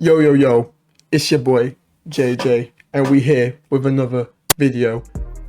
Yo, yo, yo, it's your boy, JJ, and we here with another video.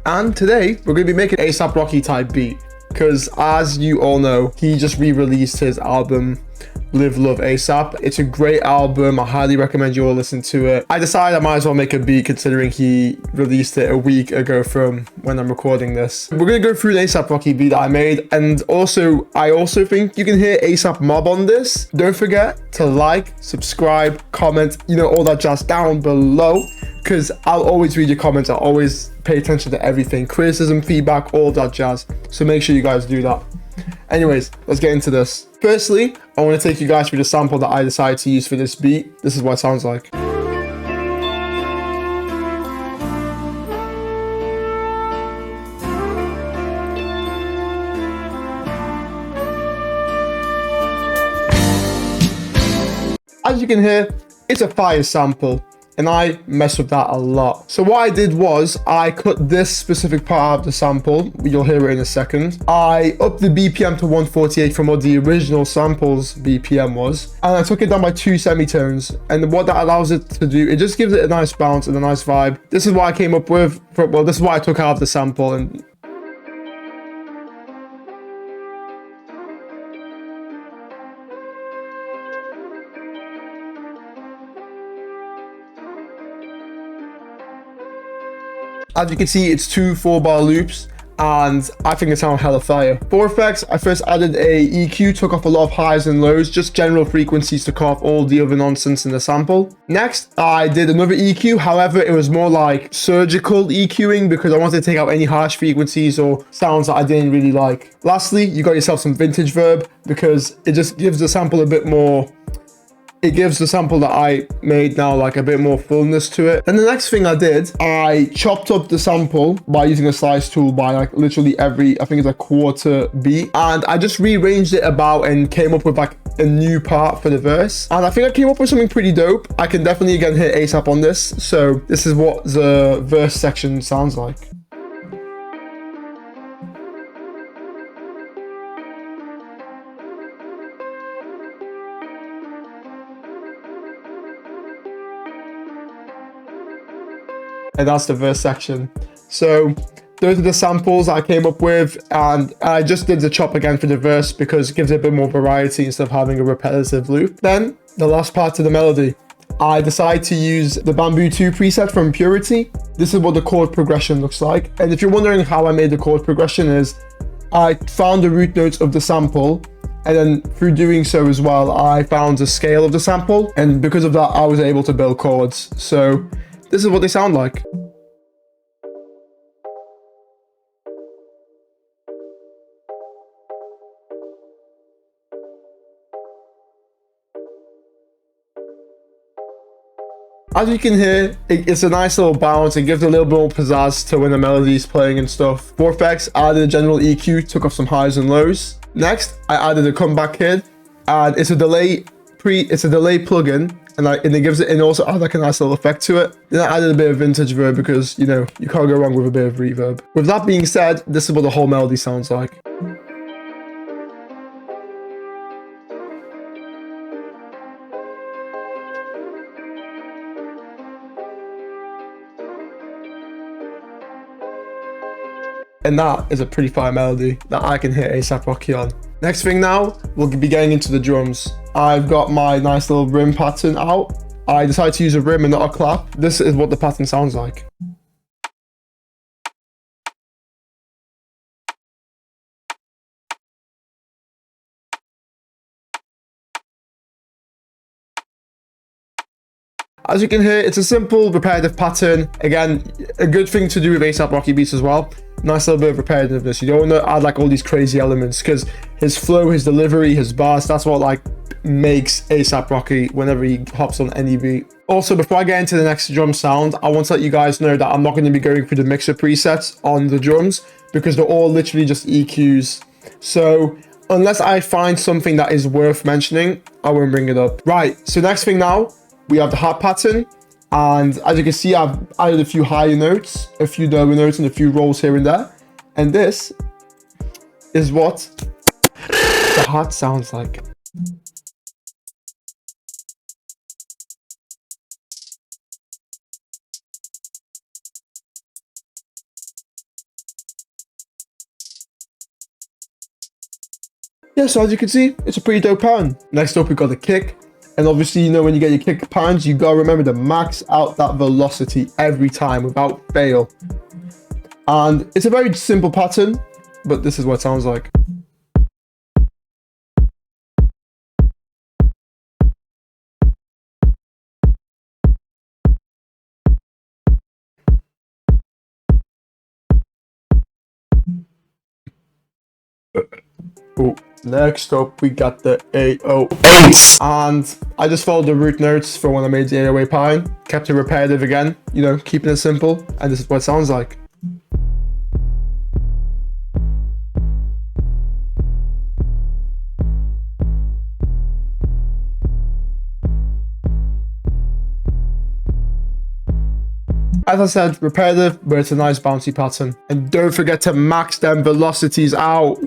And today, we're going to be making an A$AP Rocky type beat, because as you all know, he just re-released his album, Live Love A$AP. It's a great album. I highly recommend you all listen to it. I decided I might as well make a beat considering he released it a week ago from when I'm recording this. We're going to go through the A$AP Rocky beat that I made, and I also think you can hear A$AP Mob on this. Don't forget to like, subscribe, comment, all that jazz down below, because I'll always read your comments. I'll always pay attention to everything, criticism, feedback, all that jazz. So make sure you guys do that. Anyways, let's get into this. Firstly, I want to take you guys through the sample that I decided to use for this beat. This is what it sounds like. As you can hear, it's a fire sample, and I mess with that a lot. So what I did was I cut this specific part of the sample. You'll hear it in a second. I upped the BPM to 148 from what the original sample's BPM was. And I took it down by 2 semitones. And what that allows it to do, it just gives it a nice bounce and a nice vibe. This is what I came up with. Well, this is what I took out of the sample. And as you can see, it's 2 4-bar loops, and I think it sounds hella fire. For effects, I first added a EQ, took off a lot of highs and lows, just general frequencies to cut off all the other nonsense in the sample. Next, I did another EQ, however, it was more like surgical EQing because I wanted to take out any harsh frequencies or sounds that I didn't really like. Lastly, you got yourself some vintage verb because it just gives the sample a bit more. It gives the sample that I made now like a bit more fullness to it. And the next thing I did, I chopped up the sample by using a slice tool by like literally every, I think it's a quarter beat. And I just rearranged it about and came up with like a new part for the verse. And I think I came up with something pretty dope. I can definitely again hit A$AP on this. So this is what the verse section sounds like. And that's the verse section. So those are the samples I came up with, and I just did the chop again for the verse because it gives it a bit more variety instead of having a repetitive loop. Then the last part of the melody, I decided to use the Bamboo 2 preset from Purity. This is what the chord progression looks like. And if you're wondering how I made the chord progression is, I found the root notes of the sample, and then through doing so as well, I found the scale of the sample. And because of that, I was able to build chords. So this is what they sound like. As you can hear, it's a nice little bounce. It gives a little bit more pizzazz to when the melody is playing and stuff. For effects, I added a general EQ, took off some highs and lows. Next, I added a comeback kid, and it's a delay plugin. And it gives it, and also add like a nice little effect to it. Then I added a bit of vintage verb because, you can't go wrong with a bit of reverb. With that being said, this is what the whole melody sounds like. And that is a pretty fire melody that I can hit A$AP Rocky on. Next thing now, we'll be getting into the drums. I've got my nice little rim pattern out. I decided to use a rim and not a clap. This is what the pattern sounds like. As you can hear, it's a simple repetitive pattern. Again, a good thing to do with A$AP Rocky beats as well. Nice little bit of repetitiveness. You don't want to add like all these crazy elements because his flow, his delivery, his bars, that's what like makes A$AP Rocky whenever he hops on any beat. Also, before I get into the next drum sound, I want to let you guys know that I'm not going to be going through the mixer presets on the drums because they're all literally just EQs. So unless I find something that is worth mentioning, I won't bring it up. Right, so next thing now, we have the hat pattern. And as you can see, I've added a few higher notes, a few lower notes, and a few rolls here and there. And this is what the hat sounds like. Yeah, so as you can see, it's a pretty dope pattern. Next up, we got the kick. And obviously, you know, when you get your kick patterns, you gotta remember to max out that velocity every time without fail. And it's a very simple pattern, but this is what it sounds like. Ooh. Next up, we got the 808. And I just followed the root notes for when I made the 808 pattern. Kept it repetitive again, you know, keeping it simple. And this is what it sounds like. As I said, repetitive, but it's a nice bouncy pattern. And don't forget to max them velocities out.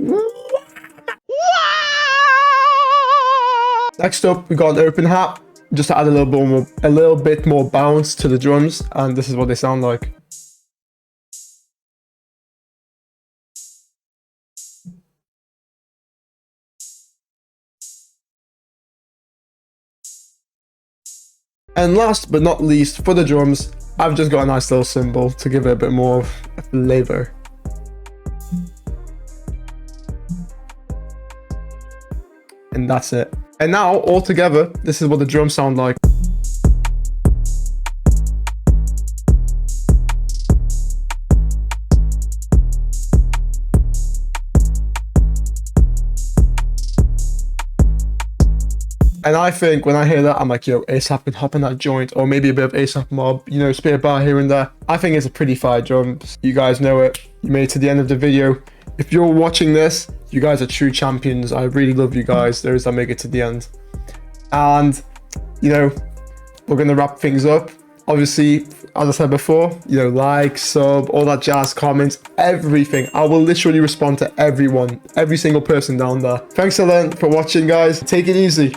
Next up, we got an open hat, just to add a little bit more bounce to the drums, and this is what they sound like. And last but not least, for the drums, I've just got a nice little cymbal to give it a bit more of a flavor. And that's it. And now, all together, this is what the drums sound like. And I think when I hear that, I'm like, yo, ASAP can hop on that joint, or maybe a bit of ASAP Mob, you know, spit a bar here and there. I think it's a pretty fire drums. You guys know it. You made it to the end of the video. If you're watching this, you guys are true champions. I really love you guys, those that make it to the end. And, you know, we're going to wrap things up. Obviously, as I said before, you know, like, sub, all that jazz, comments, everything. I will literally respond to everyone, every single person down there. Thanks a lot for watching, guys. Take it easy.